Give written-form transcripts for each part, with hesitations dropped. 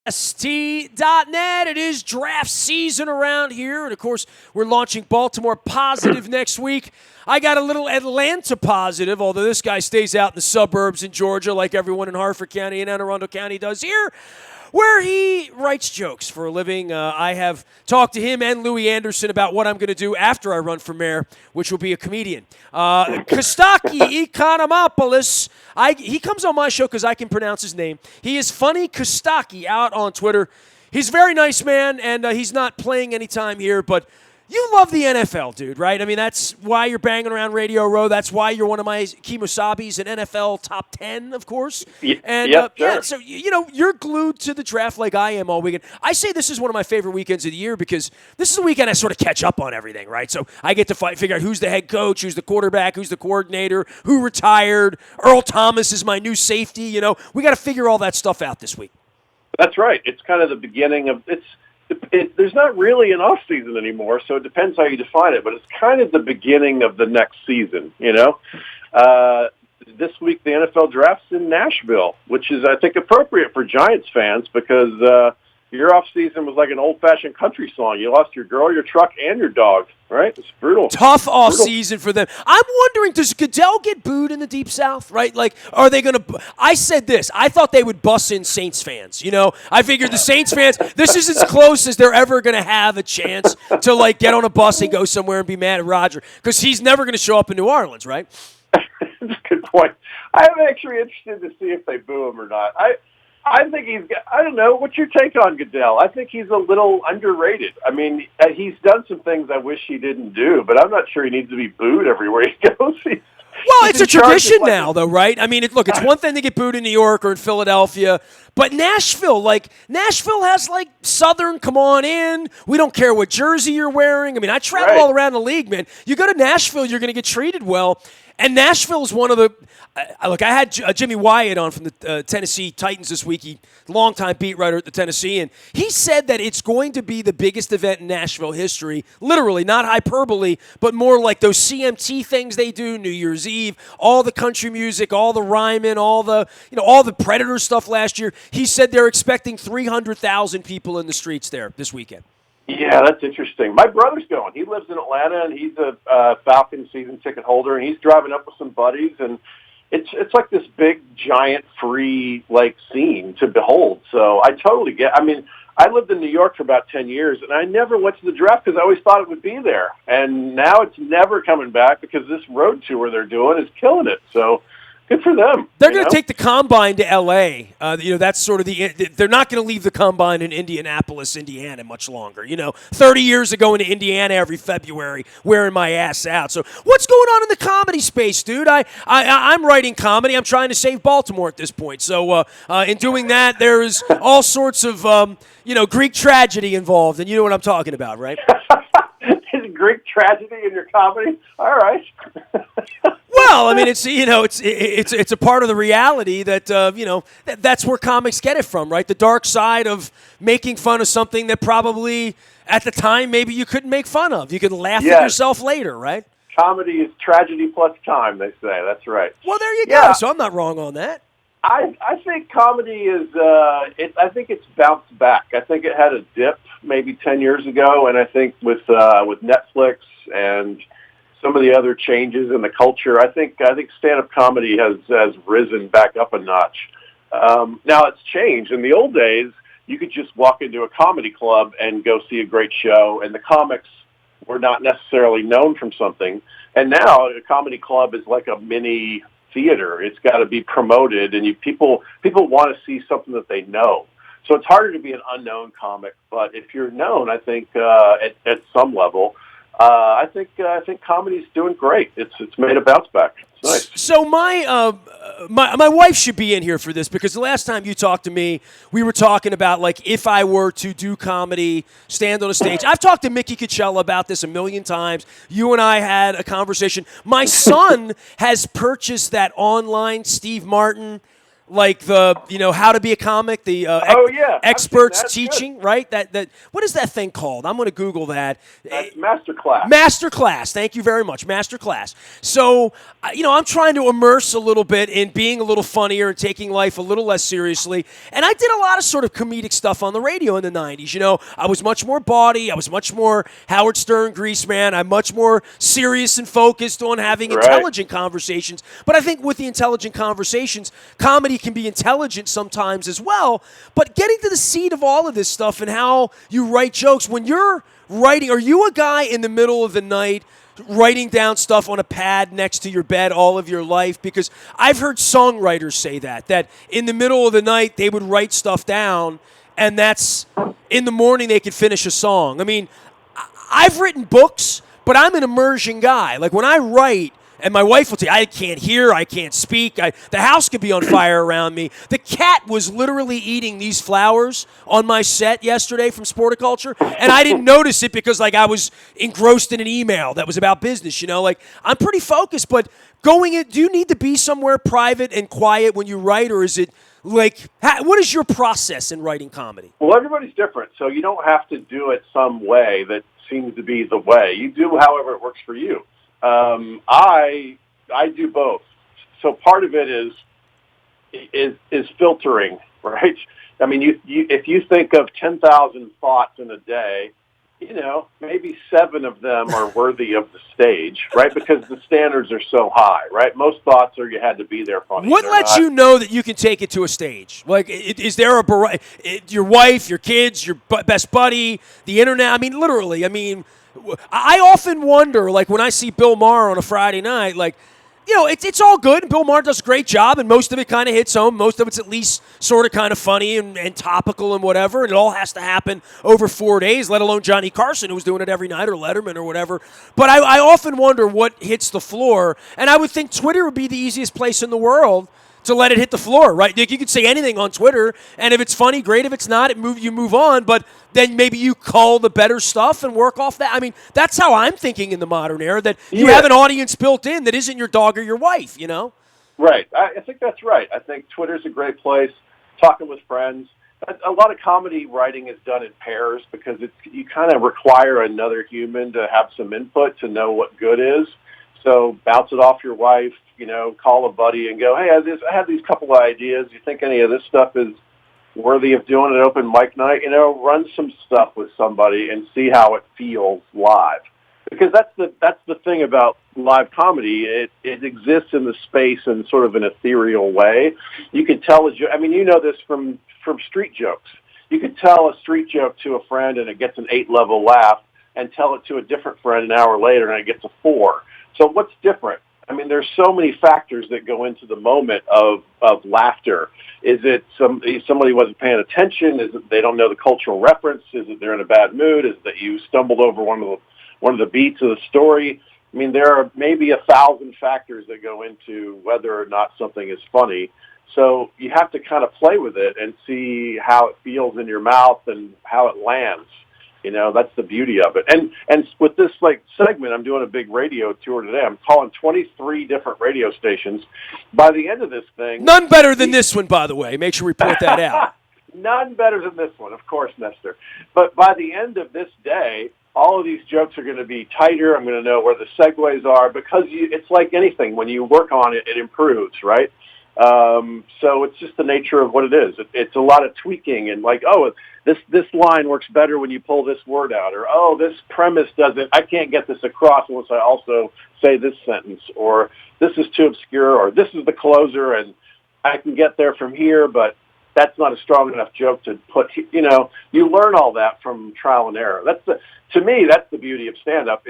ST.net. It is draft season around here. And, of course, we're launching Baltimore Positive next week. I got a little Atlanta Positive, although this guy stays out in the suburbs in Georgia like everyone in Harford County and Anne Arundel County does here, where he writes jokes for a living. I have talked to him and Louis Anderson about what I'm going to do after I run for mayor, which will be a comedian. Costaki Economopoulos. He comes on my show because I can pronounce his name. He is Funny Costaki out on Twitter. He's a very nice man, and he's not playing any time here, but you love the NFL, dude, right? I mean, that's why you're banging around Radio Row. That's why you're one of my Kimosabis, an NFL top 10, of course. And sure. yeah, so, you're glued to the draft like I am all weekend. I say this is one of my favorite weekends of the year because this is the weekend I sort of catch up on everything, right? So I get to figure out who's the head coach, who's the quarterback, who's the coordinator, who retired. Earl Thomas is my new safety. We got to figure all that stuff out this week. That's right. It's kind of the beginning of there's not really an off season anymore, so it depends how you define it. But it's kind of the beginning of the next season. This week the NFL draft's in Nashville, which is I think appropriate for Giants fans because your off season was like an old fashioned country song. You lost your girl, your truck, and your dog. Right? It's brutal. Tough off season for them. I'm wondering, does Goodell get booed in the Deep South? Right? Like, are they going to? I said this. I thought they would bus in Saints fans. I figured the Saints fans. This is as close as they're ever going to have a chance to get on a bus and go somewhere and be mad at Roger because he's never going to show up in New Orleans, right? That's a good point. I'm actually interested to see if they boo him or not. I think I don't know. What's your take on Goodell? I think he's a little underrated. I mean, he's done some things I wish he didn't do, but I'm not sure he needs to be booed everywhere he goes. It's a tradition now, though, right? I mean, it's one thing to get booed in New York or in Philadelphia, but Nashville has, Southern, come on in. We don't care what jersey you're wearing. I mean, I travel all around the league, man. You go to Nashville, you're going to get treated well. And Nashville is one of the I had Jimmy Wyatt on from the Tennessee Titans this week. He's a longtime beat writer at the Tennessee, and he said that it's going to be the biggest event in Nashville history, literally, not hyperbole, but more like those CMT things they do, New Year's Eve, all the country music, all the rhyming, all the Predator stuff last year. He said they're expecting 300,000 people in the streets there this weekend. Yeah, that's interesting. My brother's going. He lives in Atlanta, and he's a Falcons season ticket holder, and he's driving up with some buddies, and it's like this big, giant, free, scene to behold. So I totally get I mean, I lived in New York for about 10 years, and I never went to the draft because I always thought it would be there. And now it's never coming back because this road tour they're doing is killing it. So good for them. They're going to take the Combine to L.A. That's sort of they're not going to leave the Combine in Indianapolis, Indiana much longer. 30 years ago into Indiana every February, wearing my ass out. So what's going on in the comedy space, dude? I'm writing comedy. I'm trying to save Baltimore at this point. So in doing that, there's all sorts of, Greek tragedy involved. And you know what I'm talking about, right? Is Greek tragedy in your comedy? All right. Well, I mean, it's a part of the reality that that's where comics get it from, right? The dark side of making fun of something that probably at the time maybe you couldn't make fun of. You could laugh at yourself later, right? Comedy is tragedy plus time, they say. That's right. Well, there you go. So I'm not wrong on that. I think comedy is. I think it's bounced back. I think it had a dip maybe 10 years ago, and I think with Netflix and some of the other changes in the culture, I think stand-up comedy has risen back up a notch. Now it's changed. In the old days, you could just walk into a comedy club and go see a great show, and the comics were not necessarily known from something. And now a comedy club is like a mini theater. It's got to be promoted, and people want to see something that they know. So it's harder to be an unknown comic, but if you're known, I think at some level, I think comedy's doing great. It's made a bounce back. It's nice. So my wife should be in here for this because the last time you talked to me, we were talking about if I were to do comedy, stand on a stage. I've talked to Mickey Coachella about this a million times. You and I had a conversation. My son has purchased that online Steve Martin like how to be a comic, the experts teaching, right? That what is that thing called? I'm going to Google that. That's Masterclass. Masterclass. Thank you very much. Masterclass. So, I'm trying to immerse a little bit in being a little funnier and taking life a little less seriously. And I did a lot of sort of comedic stuff on the radio in the 90s. I was much more bawdy. I was much more Howard Stern, Greaseman. I'm much more serious and focused on having intelligent conversations. But I think with the intelligent conversations, comedy can be intelligent sometimes as well. But getting to the seed of all of this stuff and how you write jokes, when you're writing, are you a guy in the middle of the night writing down stuff on a pad next to your bed all of your life? Because I've heard songwriters say that in the middle of the night they would write stuff down, and that's in the morning they could finish a song. I mean, I've written books, but I'm an immersion guy. Like when I write, and my wife will tell you, I can't hear, I can't speak, the house could be on fire around me. The cat was literally eating these flowers on my set yesterday from Sporticulture, and I didn't notice it because I was engrossed in an email that was about business. I'm pretty focused, but do you need to be somewhere private and quiet when you write, or is it what is your process in writing comedy? Well, everybody's different, so you don't have to do it some way that seems to be the way. You do however it works for you. I do both. So part of it is filtering, right? I mean, if you think of 10,000 thoughts in a day, maybe 7 of them are worthy of the stage, right? Because the standards are so high, right? Most thoughts are you had to be there funny. What lets you know that you can take it to a stage? Is there your wife, your kids, your best buddy, the internet? I mean, literally. I often wonder, when I see Bill Maher on a Friday night, it's all good. Bill Maher does a great job, and most of it kind of hits home. Most of it's at least sort of kind of funny and topical and whatever. And it all has to happen over 4 days, let alone Johnny Carson, who was doing it every night, or Letterman or whatever. But I often wonder what hits the floor. And I would think Twitter would be the easiest place in the world to let it hit the floor, right? You could say anything on Twitter, and if it's funny, great. If it's not, you move on. But then maybe you call the better stuff and work off that. I mean, that's how I'm thinking in the modern era, that you have an audience built in that isn't your dog or your wife, Right. I think that's right. I think Twitter's a great place, talking with friends. A lot of comedy writing is done in pairs because you kind of require another human to have some input to know what good is. So bounce it off your wife, call a buddy and go, hey, I have these couple of ideas. You think any of this stuff is worthy of doing an open mic night? Run some stuff with somebody and see how it feels live. Because that's the thing about live comedy. It exists in the space in sort of an ethereal way. You can tell a joke. I mean, this from street jokes. You could tell a street joke to a friend and it gets an 8-level laugh, and tell it to a different friend an hour later and it gets a 4. So what's different? I mean, there's so many factors that go into the moment of laughter. Is it somebody wasn't paying attention? Is it they don't know the cultural reference? Is it they're in a bad mood? Is it that you stumbled over one of the beats of the story? I mean, there are maybe 1,000 factors that go into whether or not something is funny. So you have to kind of play with it and see how it feels in your mouth and how it lands. That's the beauty of it. And with this segment, I'm doing a big radio tour today. I'm calling 23 different radio stations. By the end of this thing, none better than this one, by the way. Make sure we point that out. None better than this one, of course, Nestor. But by the end of this day, all of these jokes are going to be tighter. I'm going to know where the segues are because it's like anything. When you work on it, it improves, right? So it's just the nature of what it is. It's a lot of tweaking and this line works better when you pull this word out, or this premise I can't get this across unless I also say this sentence, or this is too obscure, or this is the closer and I can get there from here, but that's not a strong enough joke to put. You learn all that from trial and error. To me, that's the beauty of stand-up.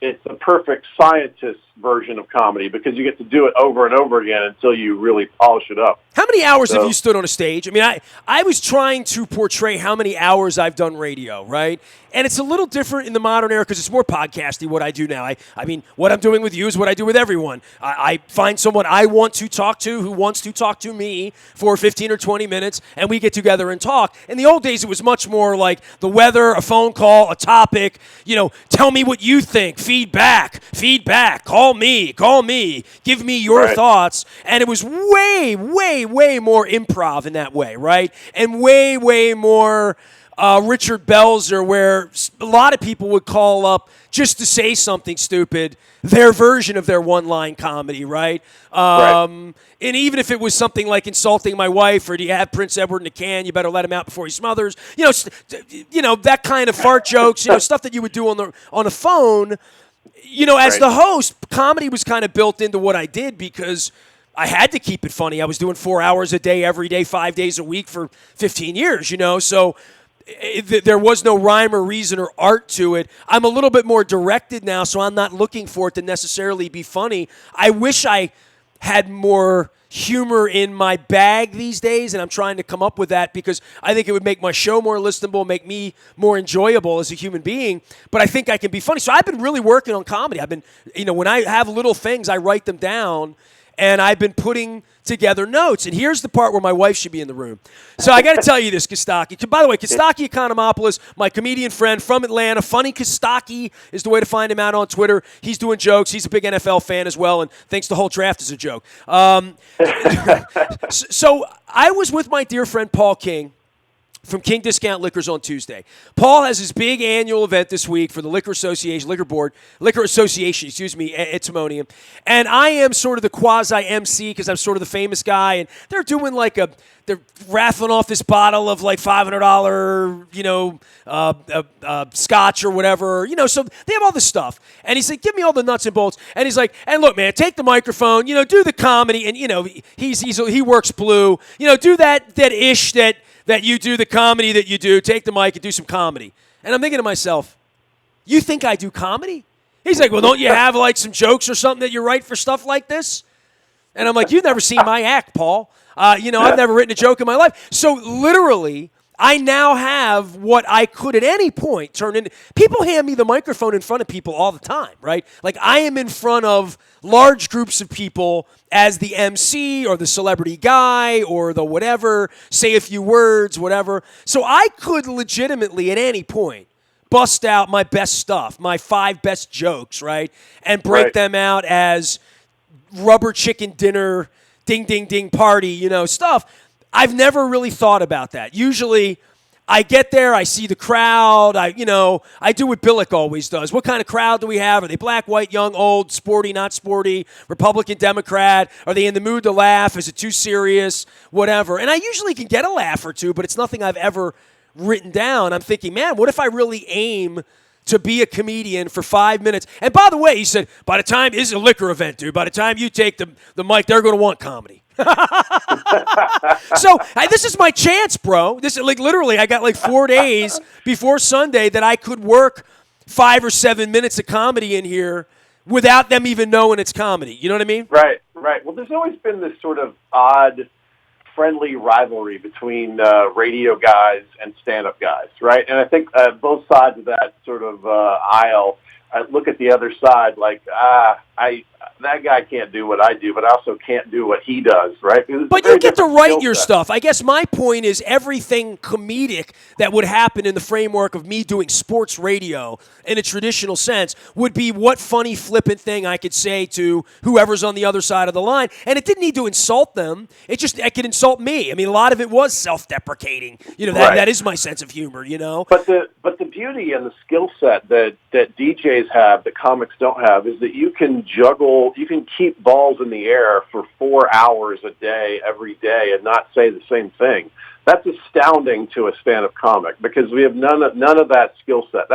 It's a perfect scientist version of comedy because you get to do it over and over again until you really polish it up. How many hours have you stood on a stage? I mean, I was trying to portray how many hours I've done radio, right? And it's a little different in the modern era because it's more podcasty what I do now. I mean, what I'm doing with you is what I do with everyone. I find someone I want to talk to who wants to talk to me for 15 or 20 minutes, and we get together and talk. In the old days, it was much more like the weather, a phone call, a topic, tell me what you think, feedback, call me, give me your thoughts. And it was way, way, way more improv in that way, right? And way, way more Richard Belzer, where a lot of people would call up just to say something stupid, their version of their one-line comedy, right? And even if it was something like insulting my wife, or do you have Prince Edward in a can, you better let him out before he smothers, that kind of fart jokes, stuff that you would do on a phone. As the host, comedy was kind of built into what I did because I had to keep it funny. I was doing 4 hours a day, every day, 5 days a week for 15 years, so there was no rhyme or reason or art to it. I'm a little bit more directed now, so I'm not looking for it to necessarily be funny. I wish I had more humor in my bag these days, and I'm trying to come up with that because I think it would make my show more listenable, make me more enjoyable as a human being, but I think I can be funny. So I've been really working on comedy. I've been, when I have little things, I write them down, and I've been putting together notes. And here's the part where my wife should be in the room. So I got to tell you this, Costaki. By the way, Costaki Economopoulos, my comedian friend from Atlanta. Funny Costaki is the way to find him out on Twitter. He's doing jokes. He's a big NFL fan as well, and thinks the whole draft is a joke. So I was with my dear friend Paul King from King Discount Liquors on Tuesday. Paul has his big annual event this week for the Liquor Association, at Timonium. And I am sort of the quasi-MC because I'm sort of the famous guy. And they're doing they're raffling off this bottle of like $500, scotch or whatever. So they have all this stuff. And he's like, give me all the nuts and bolts. And he's like, and look, man, take the microphone, do the comedy. And, he works blue. Do that ish that you do, the comedy that you do, take the mic and do some comedy. And I'm thinking to myself, you think I do comedy? He's like, well, don't you have like some jokes or something that you write for stuff like this? And I'm like, you've never seen my act, Paul. I've never written a joke in my life. So literally, I now have what I could at any point turn into. People hand me the microphone in front of people all the time, right? Like I am in front of large groups of people as the MC or the celebrity guy or the whatever, say a few words, whatever. So I could legitimately at any point bust out my best stuff, my 5 best jokes, right? And break them out as rubber chicken dinner, ding, ding, ding party, stuff. I've never really thought about that. Usually I get there, I see the crowd, I do what Billick always does. What kind of crowd do we have? Are they black, white, young, old, sporty, not sporty, Republican, Democrat? Are they in the mood to laugh? Is it too serious? Whatever. And I usually can get a laugh or two, but it's nothing I've ever written down. I'm thinking, man, what if I really aim to be a comedian for 5 minutes? And by the way, he said, by the time, this is a liquor event, dude. By the time you take the mic, they're going to want comedy. So this is my chance, bro. This is literally, I got 4 days before Sunday that I could work 5 or 7 minutes of comedy in here without them even knowing it's comedy. You know what I mean? Right. Well, there's always been this sort of odd, friendly rivalry between radio guys and stand-up guys, right? And I think both sides of that sort of aisle look at the other side like, that guy can't do what I do, but I also can't do what he does, right? But you get to write your stuff. I guess my point is everything comedic that would happen in the framework of me doing sports radio in a traditional sense would be what funny, flippant thing I could say to whoever's on the other side of the line. And it didn't need to insult them. It could insult me. I mean, a lot of it was self-deprecating. That is my sense of humor, But the beauty and the skill set that DJs have that comics don't have is that you can juggle, you can keep balls in the air for 4 hours a day, every day, and not say the same thing. That's astounding to a stand-up comic because we have none of that skill set.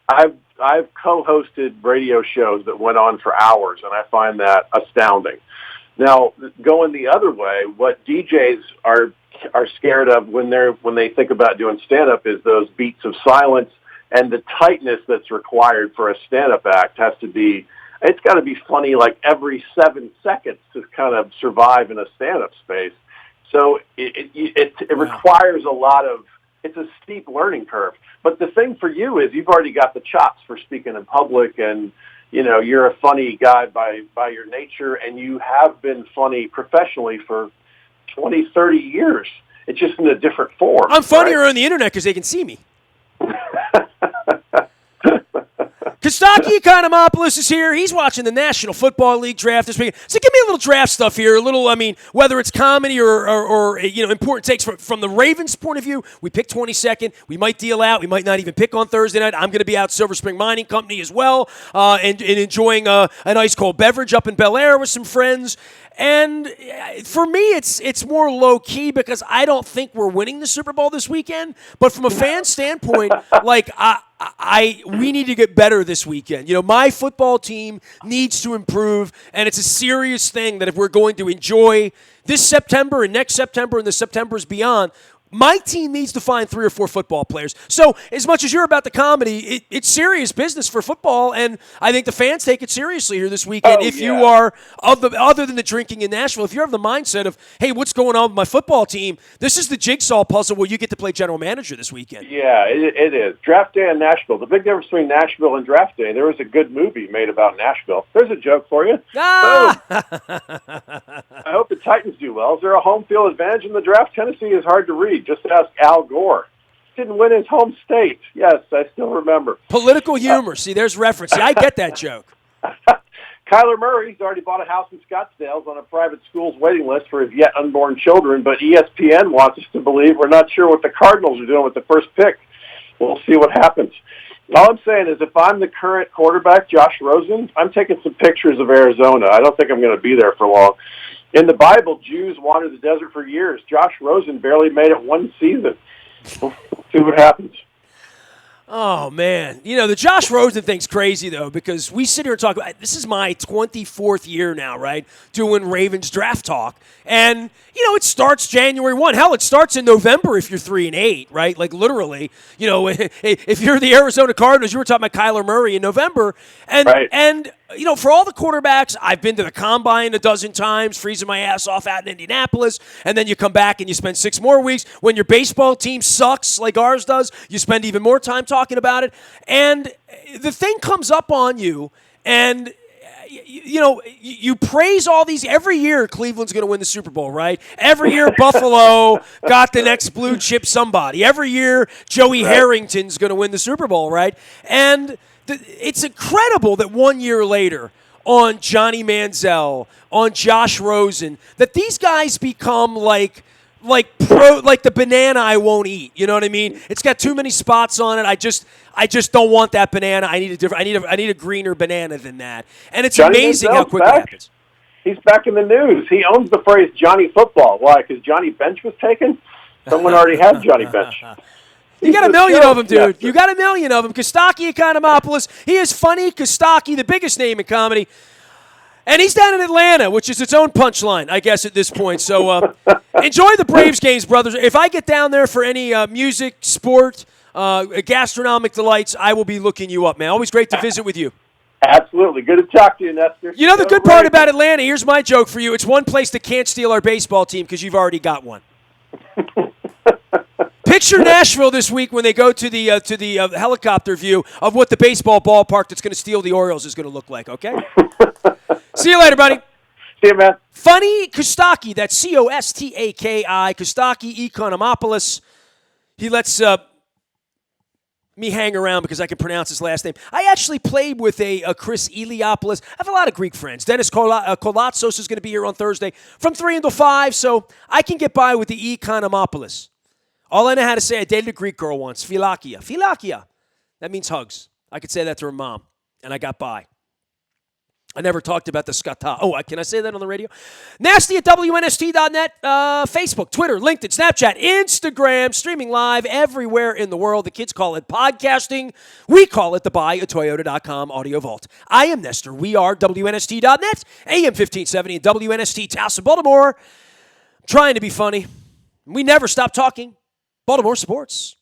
I've co-hosted radio shows that went on for hours, and I find that astounding. Now, going the other way, what DJs are scared of when they think about doing stand-up is those beats of silence, and the tightness that's required for a stand-up act it's got to be funny like every 7 seconds to kind of survive in a stand-up space. So it requires a lot of it's a steep learning curve. But the thing for you is you've already got the chops for speaking in public, and you're a funny guy by your nature, and you have been funny professionally for 20, 30 years. It's just in a different form. I'm funnier on the internet because they can see me. Costaki Economopoulos is here. He's watching the National Football League draft this week. So give me a little draft stuff here. A little, whether it's comedy or important takes from the Ravens' point of view. We pick 22nd. We might deal out. We might not even pick on Thursday night. I'm going to be out Silver Spring Mining Company as well, and enjoying an ice cold beverage up in Bel Air with some friends. And for me, it's more low key because I don't think we're winning the Super Bowl this weekend. But from a fan standpoint, we need to get better this weekend. My football team needs to improve, and it's a serious thing that if we're going to enjoy this September and next September and the Septembers beyond, my team needs to find 3 or 4 football players. So as much as you're about the comedy, it's serious business for football, and I think the fans take it seriously here this weekend. You are, other than the drinking in Nashville, if you're of the mindset of, hey, what's going on with my football team, this is the jigsaw puzzle where you get to play general manager this weekend. Yeah, it is. Draft day in Nashville. The big difference between Nashville and draft day, there was a good movie made about Nashville. There's a joke for you. Ah! I hope the Titans do well. Is there a home field advantage in the draft? Tennessee is hard to read. Just ask Al Gore. Didn't win his home state. Yes, I still remember. Political humor. See, there's reference. See, I get that joke. Kyler Murray's already bought a house in Scottsdale on a private school's waiting list for his yet unborn children, but ESPN wants us to believe we're not sure what the Cardinals are doing with the first pick. We'll see what happens. All I'm saying is if I'm the current quarterback, Josh Rosen, I'm taking some pictures of Arizona. I don't think I'm going to be there for long. In the Bible, Jews wandered the desert for years. Josh Rosen barely made it one season. We'll see what happens. Oh, man. The Josh Rosen thing's crazy, though, because we sit here and talk about this is my 24th year now, right, doing Ravens draft talk. And, it starts January 1. Hell, it starts in November if you're 3-8, right? Like, literally, if you're the Arizona Cardinals, you were talking about Kyler Murray in November. And, right. and for all the quarterbacks, I've been to the Combine a dozen times, freezing my ass off out in Indianapolis, and then you come back and you spend 6 more weeks. When your baseball team sucks like ours does, you spend even more time talking about it. And the thing comes up on you, and you praise all these. Every year, Cleveland's going to win the Super Bowl, right? Every year, Buffalo got the next blue chip somebody. Every year, Joey Harrington's going to win the Super Bowl, right? And it's incredible that 1 year later, on Johnny Manziel, on Josh Rosen, that these guys become like the banana I won't eat. You know what I mean? It's got too many spots on it. I just don't want that banana. I need a different. I need a greener banana than that. And it's Johnny amazing Manziel's how quick back. it happens. He's back in the news. He owns the phrase Johnny Football. Why? Because Johnny Bench was taken? Someone already had Johnny Bench. You got a million of them, dude. You got a million of them. Costaki Economopoulos. He is funny. Costaki, the biggest name in comedy. And he's down in Atlanta, which is its own punchline, I guess, at this point. So enjoy the Braves games, brothers. If I get down there for any music, sport, gastronomic delights, I will be looking you up, man. Always great to visit with you. Absolutely. Good to talk to you, Nestor. The good part about Atlanta, here's my joke for you. It's one place that can't steal our baseball team because you've already got one. Picture Nashville this week when they go to the helicopter view of what the baseball ballpark that's going to steal the Orioles is going to look like, okay? See you later, buddy. See you, man. Funny Costaki, that's Costaki, Costaki Economopoulos. He lets me hang around because I can pronounce his last name. I actually played with a Chris Eliopoulos. I have a lot of Greek friends. Dennis Kolatsos is going to be here on Thursday from 3 until 5, so I can get by with the Economopoulos. All I know how to say, I dated a Greek girl once, Philakia. Philakia. That means hugs. I could say that to her mom, and I got by. I never talked about the skata. Oh, can I say that on the radio? Nasty at WNST.net, Facebook, Twitter, LinkedIn, Snapchat, Instagram, streaming live everywhere in the world. The kids call it podcasting. We call it the buyatoyota.com audio vault. I am Nestor. We are WNST.net, AM 1570, and WNST Towson, Baltimore. I'm trying to be funny. We never stop talking Baltimore sports.